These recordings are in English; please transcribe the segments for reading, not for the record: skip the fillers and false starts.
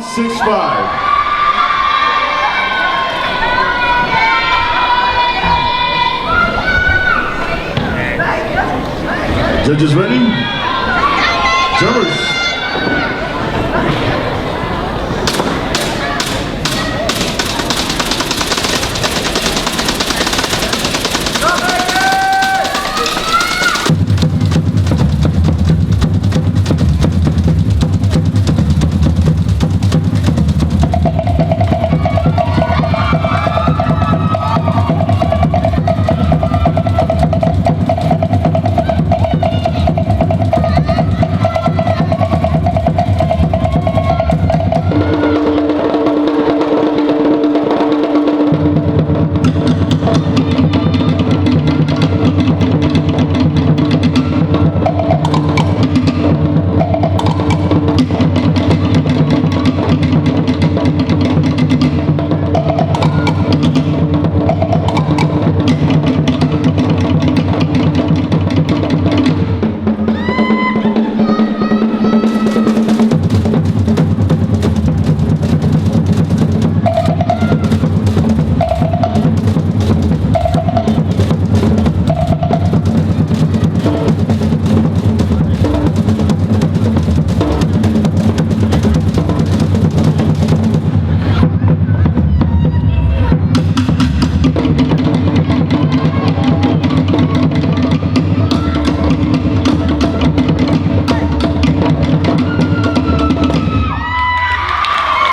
165. Judges ready? Jumpers.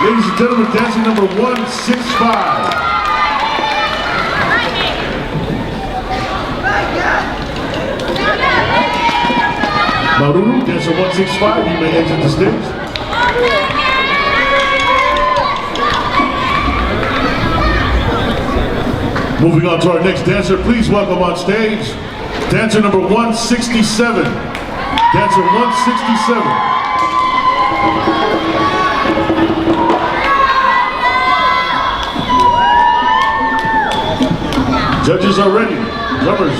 Ladies and gentlemen, dancer number 165. Maruru, dancer 165, you may exit the stage. Moving on to our next dancer, please welcome on stage dancer number 167. Dancer 167. Judges are ready. Drummers.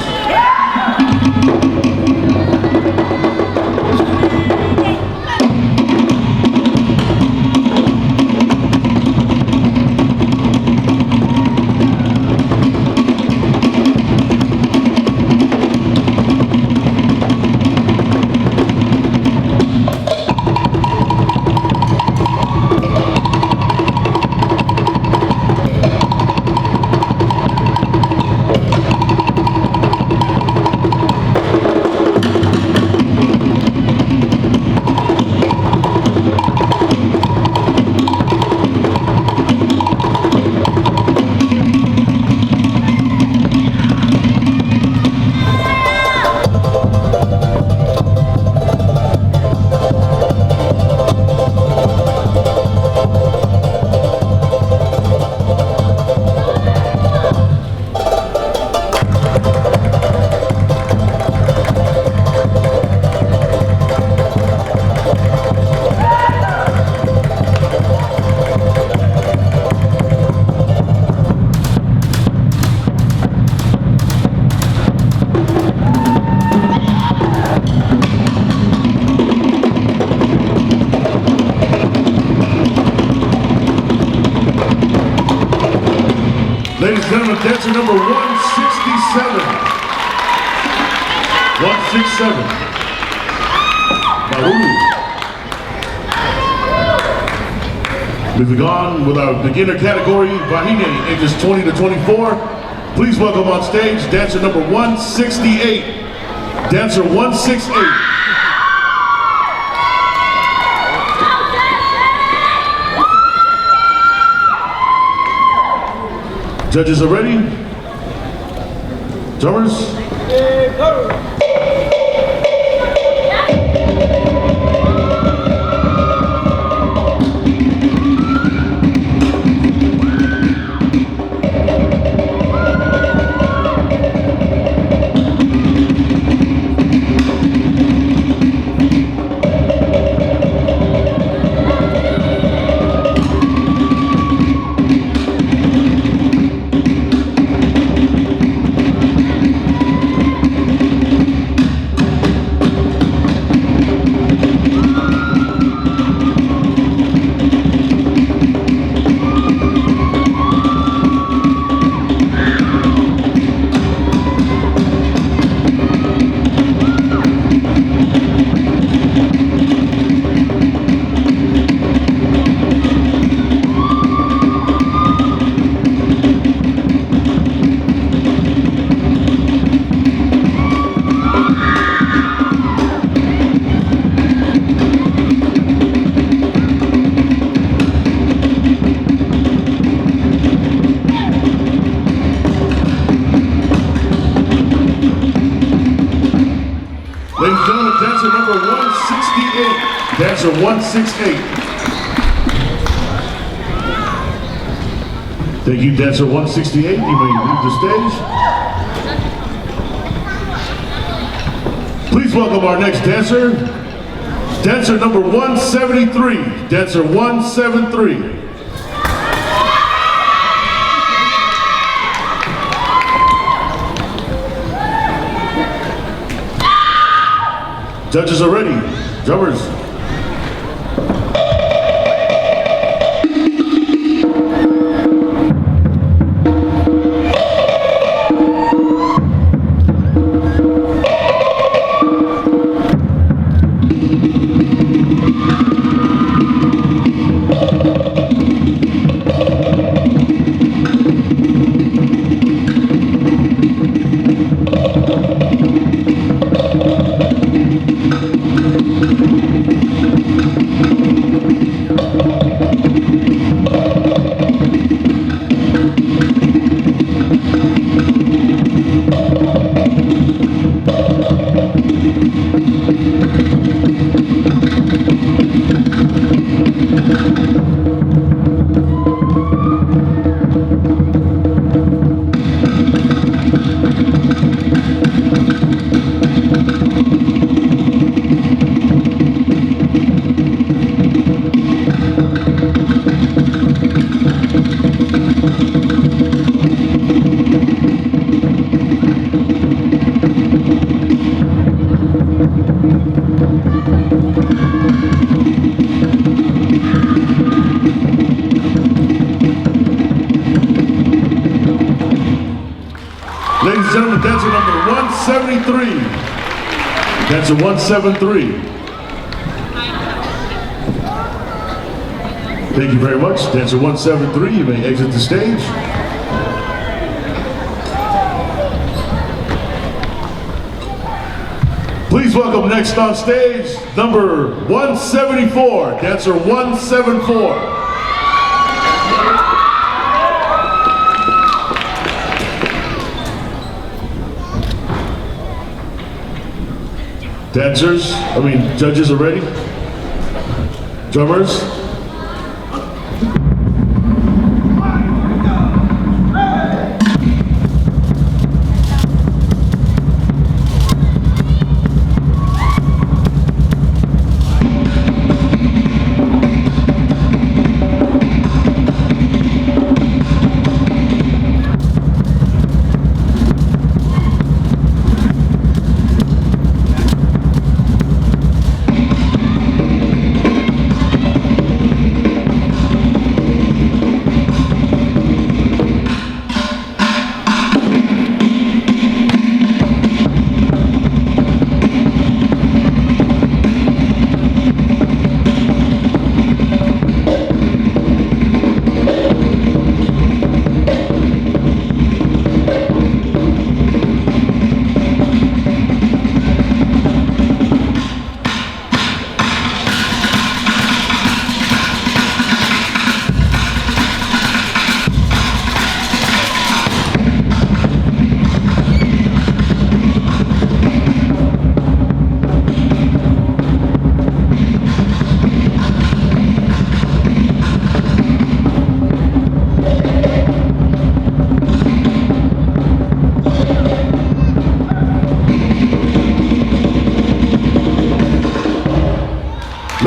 Ladies and gentlemen, dancer number 167. 167. Maruru. Moving on with our beginner category, Vahine, ages 20 to 24. Please welcome on stage dancer number 168. Dancer 168. Judges are ready? Drummers? dancer 168. Thank you, dancer 168. You may leave the stage. Please welcome our next dancer, dancer number 173. Dancer 173. Judges are ready. Drummers. Ladies and gentlemen, dancer number 173. Dancer 173. Thank you very much. Dancer 173, you may exit the stage. Please welcome next on stage, number 174, dancer 174. Judges are ready. Drummers.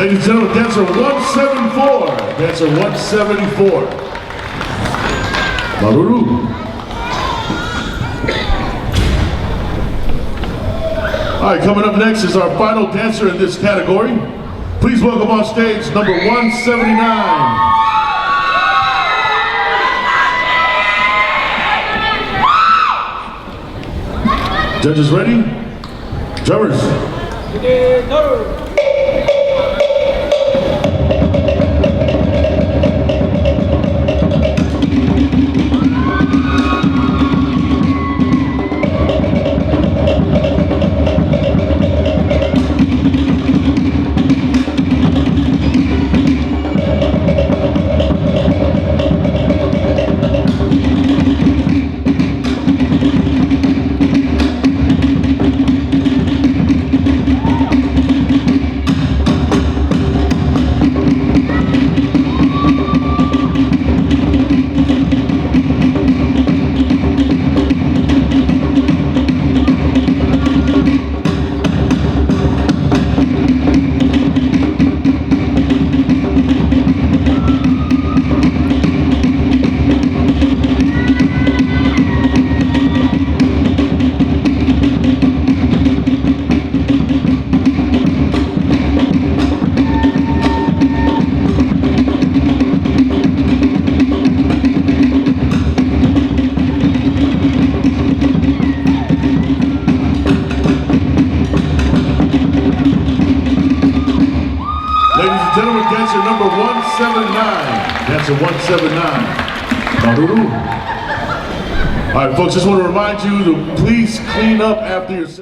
Ladies and gentlemen, dancer 174. Dancer 174. Maruru. All right, coming up next is our final dancer in this category. Please welcome on stage number 179. Judges ready? Drummers. with dancer number 179. Dancer 179. All right, folks, just want to remind you to please clean up after yourself.